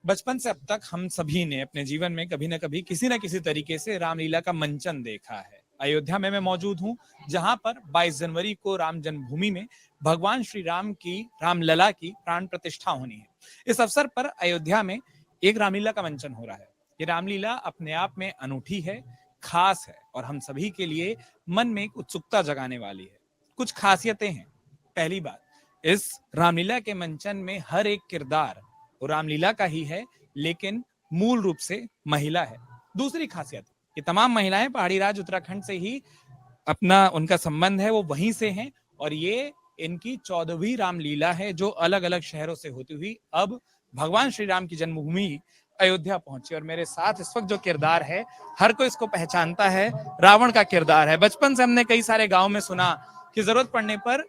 बचपन से अब तक हम सभी ने अपने जीवन में कभी न कभी किसी न किसी तरीके से रामलीला का मंचन देखा है। अयोध्या में मैं मौजूद हूं, जहां पर 22 जनवरी को राम जन्मभूमि में भगवान श्री राम की रामलला की प्राण प्रतिष्ठा होनी है। इस अवसर पर अयोध्या में एक रामलीला का मंचन हो रहा है। ये रामलीला अपने आप में अनूठी है, खास है और हम सभी के लिए मन में एक उत्सुकता जगाने वाली है। कुछ खासियतें हैं। पहली बात, इस रामलीला के मंचन में हर एक किरदार वो रामलीला का ही है, लेकिन मूल रूप से महिला है। दूसरी खासियत, ये तमाम महिलाएं पहाड़ी राज उत्तराखंड से ही अपना उनका संबंध है, वो वहीं से हैं और ये इनकी 14वीं रामलीला है जो अलग अलग शहरों से होती हुई अब भगवान श्री राम की जन्मभूमि अयोध्या पहुंची। और मेरे साथ इस वक्त जो किरदार है, हर कोई इसको पहचानता है, रावण का किरदार है। बचपन से हमने कई सारे गांव में सुना कि जरूरत पड़ने पर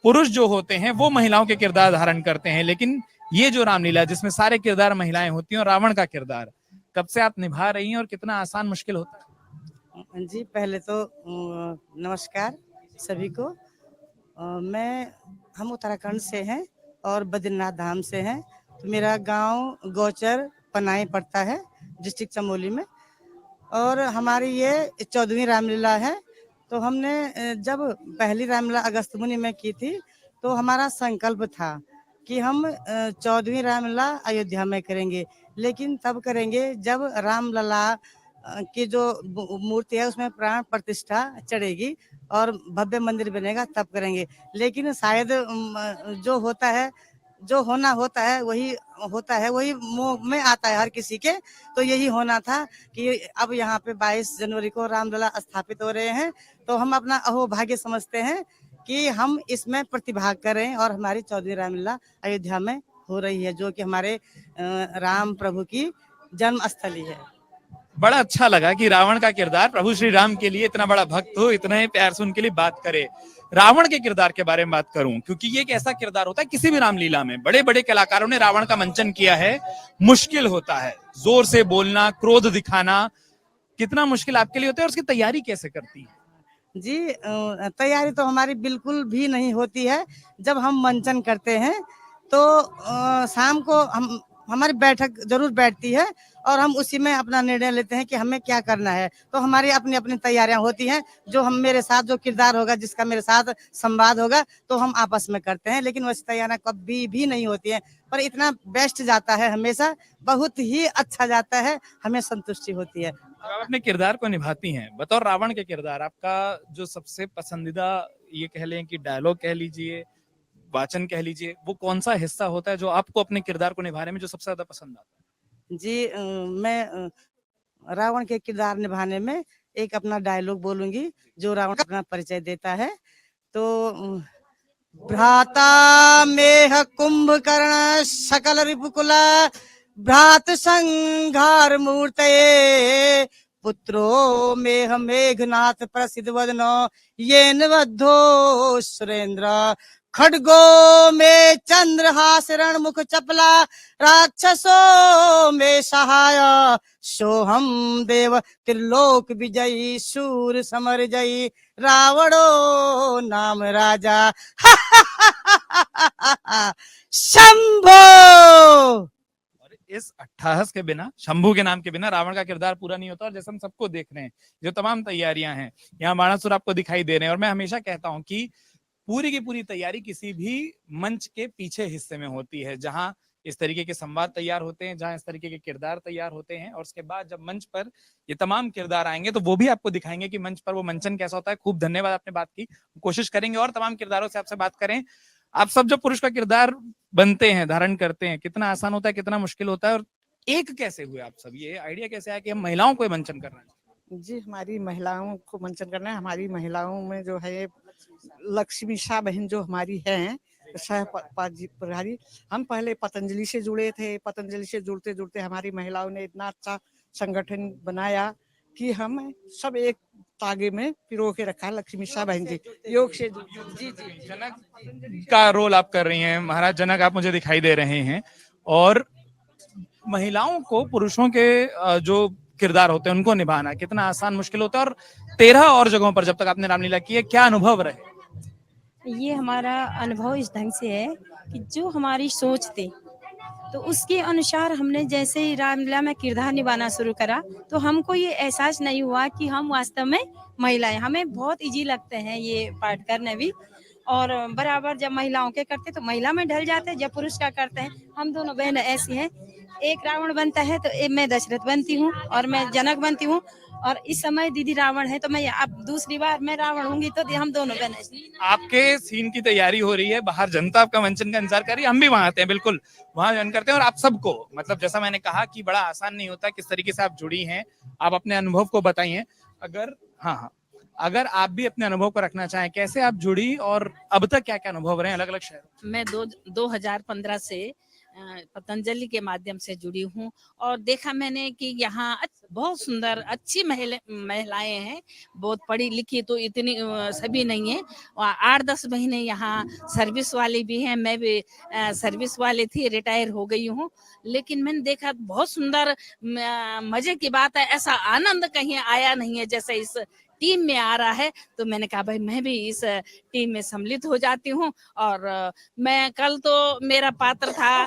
पुरुष जो होते हैं वो महिलाओं के किरदार धारण करते हैं, लेकिन ये जो रामलीला जिसमें सारे किरदार महिलाएं होती हैं और रावण का किरदार कब से आप निभा रही हैं और कितना आसान मुश्किल होता है? जी, पहले तो नमस्कार सभी को। हम उत्तराखंड से हैं और बद्रीनाथ धाम से हैं। तो मेरा गांव गौचर पनाई पड़ता है, डिस्ट्रिक्ट चमोली में। और हमारी ये 14वीं रामलीला है। तो हमने जब पहली रामलीला अगस्त मुनि में की थी, तो हमारा संकल्प था कि हम 14वीं रामलीला अयोध्या में करेंगे, लेकिन तब करेंगे जब रामलला की जो मूर्ति है उसमें प्राण प्रतिष्ठा चढ़ेगी और भव्य मंदिर बनेगा, तब करेंगे। लेकिन शायद जो होता है, जो होना होता है वही होता है, वही मुंह में आता है हर किसी के। तो यही होना था कि अब यहाँ पे 22 जनवरी को रामलला स्थापित हो रहे हैं, तो हम अपना अहोभाग्य समझते हैं कि हम इसमें प्रतिभाग करें और हमारी 14वीं रामलीला अयोध्या में हो रही है, जो कि हमारे राम प्रभु की जन्म स्थली है। बड़ा अच्छा लगा कि रावण का किरदार प्रभु श्री राम के लिए इतना बड़ा भक्त हो, इतने प्यार से उनके लिए बात करे। रावण के किरदार के बारे में बात करूं, क्योंकि ये एक ऐसा किरदार होता है, किसी भी रामलीला में बड़े बड़े कलाकारों ने रावण का मंचन किया है। मुश्किल होता है, जोर से बोलना, क्रोध दिखाना, कितना मुश्किल आपके लिए होता है और उसकी तैयारी कैसे करती है? जी, तैयारी तो हमारी बिल्कुल भी नहीं होती है। जब हम मंचन करते हैं तो शाम को हमारी बैठक जरूर बैठती है और हम उसी में अपना निर्णय लेते हैं कि हमें क्या करना है। तो हमारी अपनी अपनी तैयारियां होती हैं। जो हम मेरे साथ जो किरदार होगा, जिसका मेरे साथ संवाद होगा, तो हम आपस में करते हैं, लेकिन वैसी तैयारियां कभी भी नहीं होती है। पर इतना बेस्ट जाता है, हमेशा बहुत ही अच्छा जाता है, हमें संतुष्टि होती है। आप अपने किरदार को निभाती हैं, बतौर रावण के किरदार आपका जो सबसे पसंदीदा, ये कह लें कि डायलॉग कह लीजिए, वाचन कह लीजिए, वो कौन सा हिस्सा होता है जो आपको अपने किरदार को निभाने में जो सबसे ज्यादा पसंद आता है? जी, मैं रावण के किरदार निभाने में एक अपना डायलॉग बोलूंगी, जो रावण का अपना परिचय देता है। तो भ्राता मेह कुंभकर्ण सकल रिपुकुला भ्रात संघार मूर्तये पुत्रो मेह मेघनाथ प्रसिद्ध वदनो येन बद्धो सुरेंद्र खड्गो में चंद्रहास रणमुख चपला राक्षसो में सहाय सोहम देव त्रिलोक विजयी सूर समर जयी रावणो नाम राजा शंभो। और इस अट्ठाहस के बिना, शंभू के नाम के बिना रावण का किरदार पूरा नहीं होता। और जैसे हम सबको देख रहे हैं, जो तमाम तैयारियां हैं, यहाँ बाणासुर आपको दिखाई दे रहे हैं। और मैं हमेशा कहता हूं कि पूरी की पूरी तैयारी किसी भी मंच के पीछे हिस्से में होती है, जहां इस तरीके के संवाद तैयार होते हैं, जहां इस तरीके के किरदार तैयार होते हैं। और उसके बाद जब मंच पर ये तमाम किरदार आएंगे तो वो भी आपको दिखाएंगे कि मंच पर वो मंचन कैसा होता है। खूब धन्यवाद, आपने बात की। कोशिश करेंगे और तमाम किरदारों से आपसे बात करें। आप सब जो पुरुष का किरदार बनते हैं, धारण करते हैं, कितना आसान होता है, कितना मुश्किल होता है, और एक कैसे हुए आप सब? ये आइडिया कैसे आया कि हम महिलाओं को मंचन करना है? जी, हमारी महिलाओं को मंचन करना है। हमारी महिलाओं में जो है लक्ष्मी शाह बहन जो हमारी हैं, सह प्रभारी, हम पहले पतंजलि से जुड़े थे। पतंजलि से जुड़ते जुड़ते हमारी महिलाओं ने इतना अच्छा संगठन बनाया कि हम सब एक तागे में पिरो के रखा है। लक्ष्मी शाह बहन जी योग से जी जी, जनक का रोल आप कर रही हैं। महाराज जनक आप मुझे दिखाई दे रहे हैं। और महिलाओं को पुरुषों के जो किरदार होते हैं उनको निभाना कितना आसान मुश्किल होता है। और 13 और जगहों पर जब तक आपने रामलीला की है, क्या अनुभव रहे? ये हमारा अनुभव इस ढंग से है कि जो हमारी सोच थी तो उसके अनुसार हमने जैसे ही रामलीला में किरदार निभाना शुरू करा तो हमको ये एहसास नहीं हुआ कि हम वास्तव में महिलाएं, हमें बहुत इजी लगते हैं ये पार्ट करने भी। और बराबर जब महिलाओं के करते तो महिला में ढल जाते हैं, जब पुरुष का करते हैं हम दोनों बहनें ऐसी हैं, एक रावण बनता है तो मैं दशरथ बनती हूँ और मैं जनक बनती हूँ, और इस समय दीदी रावण है तो मैं अब दूसरी बार मैं रावण होंगी, तो हम दोनों बहनें। आपके सीन की तैयारी हो रही है, बाहर जनता आपका मंचन का इंतजार कर रही है, हम भी वहां आते हैं, बिल्कुल वहां ज्वाइन करते हैं। और आप सबको मतलब जैसा मैंने कहा कि बड़ा आसान नहीं होता, किस तरीके से आप जुड़ी हैं, आप अपने अनुभव को बताइए। अगर हाँ, अगर आप भी अपने अनुभव को रखना चाहें, कैसे आप जुड़ी और अब तक क्या क्या अनुभव रहे अलग अलग शहरों? मैं 2015 से पतंजलि के माध्यम से जुड़ी हूँ और देखा मैंने कि यहाँ बहुत सुंदर अच्छी महिलाएं हैं, बहुत पढ़ी लिखी तो इतनी सभी नहीं है। 8-10 महीने यहाँ सर्विस वाली भी हैं, मैं भी सर्विस वाली थी, रिटायर हो गई हूँ, लेकिन मैंने देखा बहुत सुंदर मजे की बात है, ऐसा आनंद कहीं आया नहीं है जैसे इस टीम में आ रहा है। तो मैंने कहा भाई मैं भी इस टीम में सम्मिलित हो जाती हूँ। और मैं कल तो मेरा पात्र था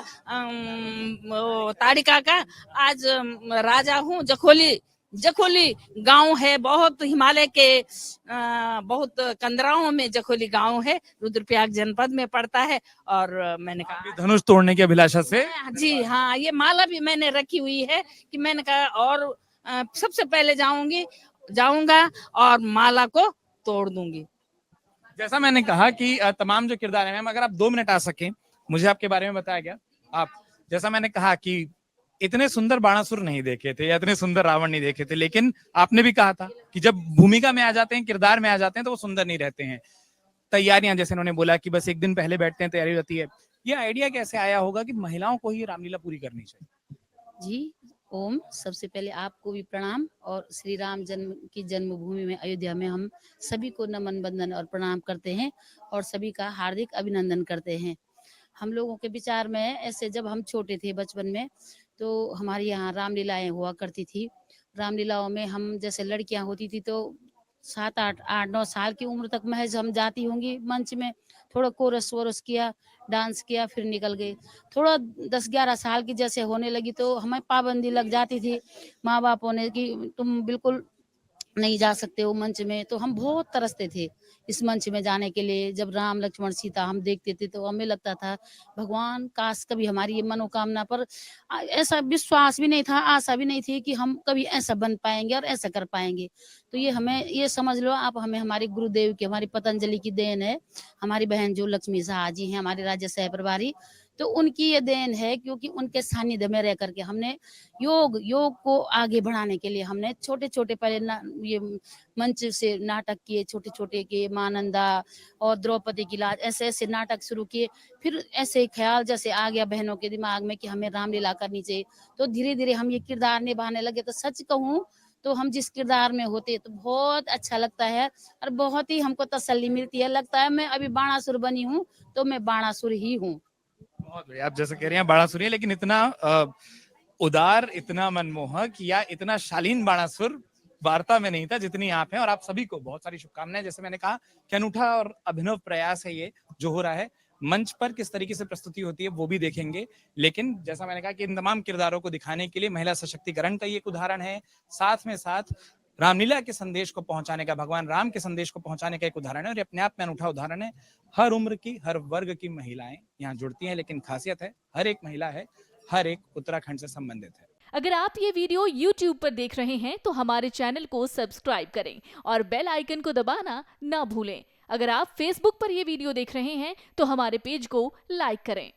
ताड़िका का, आज राजा हूँ। जखोली गांव है, बहुत हिमालय के बहुत कंदराओं में जखोली गांव है, रुद्रप्रयाग जनपद में पड़ता है। और मैंने कहा धनुष तोड़ने की अभिलाषा से जी हाँ, ये माला भी मैंने रखी हुई है कि मैंने कहा और सबसे पहले जाऊंगा और माला को तोड़ दूंगी। जैसा मैंने कहा कि तमाम जो किरदार हैं, मैम अगर आप 2 मिनट आ सकें, मुझे आपके बारे में बताया गया। आप जैसा मैंने कहा कि इतने सुंदर बाणासुर नहीं देखे थे या इतने सुंदर रावण नहीं देखे थे, लेकिन आपने भी कहा था कि जब भूमिका में आ जाते हैं, किरदार में आ जाते हैं तो वो सुंदर नहीं रहते हैं। तैयारियां, जैसे उन्होंने बोला कि बस एक दिन पहले बैठते हैं, तैयारी होती है, ये आइडिया कैसे आया होगा कि महिलाओं को ही रामलीला पूरी करनी चाहिए? जी ओम, सबसे पहले आपको भी प्रणाम, और श्री राम जन्म की जन्मभूमि में अयोध्या में हम सभी को नमन बंदन और प्रणाम करते हैं और सभी का हार्दिक अभिनंदन करते हैं। हम लोगों के विचार में ऐसे, जब हम छोटे थे बचपन में, तो हमारे यहाँ रामलीलाएं हुआ करती थी। रामलीलाओं में हम जैसे लड़कियां होती थी तो 7-8 8-9 साल की उम्र तक महज हम जाती होंगी मंच में, थोड़ा कोरस वोरस किया, डांस किया, फिर निकल गए। थोड़ा 10-11 साल की जैसे होने लगी तो हमें पाबंदी लग जाती थी माँ बापों ने कि तुम बिल्कुल नहीं जा सकते हो मंच में। तो हम बहुत तरसते थे इस मंच में जाने के लिए। जब राम लक्ष्मण सीता हम देखते थे तो हमें लगता था भगवान काश कभी हमारी ये मनोकामना पर, ऐसा विश्वास भी नहीं था, आशा भी नहीं थी कि हम कभी ऐसा बन पाएंगे और ऐसा कर पाएंगे। तो ये हमें, ये समझ लो आप, हमें हमारे गुरुदेव की, हमारी पतंजलि की देन है। हमारी बहन जो लक्ष्मी शाह जी हैं, हमारे राज्य सह प्रभारी, तो उनकी ये देन है, क्योंकि उनके सानिध्य में रह करके हमने योग को आगे बढ़ाने के लिए हमने छोटे छोटे पहले ये मंच से नाटक किए, छोटे छोटे के मानंदा और द्रौपदी की लाज, ऐसे ऐसे नाटक शुरू किए। फिर ऐसे ख्याल जैसे आ गया बहनों के दिमाग में कि हमें रामलीला करनी चाहिए, तो धीरे धीरे हम ये किरदार निभाने लगे। तो सच कहूँ तो हम जिस किरदार में होते तो बहुत अच्छा लगता है और बहुत ही हमको तसल्ली मिलती है। लगता है मैं अभी बाणासुर बनी हूँ तो मैं बाणासुर ही हूँ। बहुत बढ़िया। आप जैसे कह रहे हैं बाणासुर है, लेकिन इतना उदार, इतना मनमोहक या इतना शालीन बाणासुर वार्ता में नहीं था जितनी आप हैं। और आप सभी को बहुत सारी शुभकामनाएं। जैसे मैंने कहा कि अनूठा और अभिनव प्रयास है ये जो हो रहा है। मंच पर किस तरीके से प्रस्तुति होती है वो भी देखेंगे, लेकिन जैसा मैंने कहा कि इन तमाम किरदारों को दिखाने के लिए महिला सशक्तिकरण का ये एक उदाहरण है, साथ में साथ रामलीला के संदेश को पहुंचाने का, भगवान राम के संदेश को पहुंचाने का एक उदाहरण है। और ये अपने आप में अनूठा उदाहरण है। हर उम्र की, हर वर्ग की महिलाएं यहाँ जुड़ती हैं, लेकिन खासियत है हर एक महिला है, हर एक उत्तराखंड से संबंधित है। अगर आप ये वीडियो YouTube पर देख रहे हैं तो हमारे चैनल को सब्सक्राइब करें और बेल आइकन को दबाना ना भूलें। अगर आप Facebook पर ये वीडियो देख रहे हैं तो हमारे पेज को लाइक करें।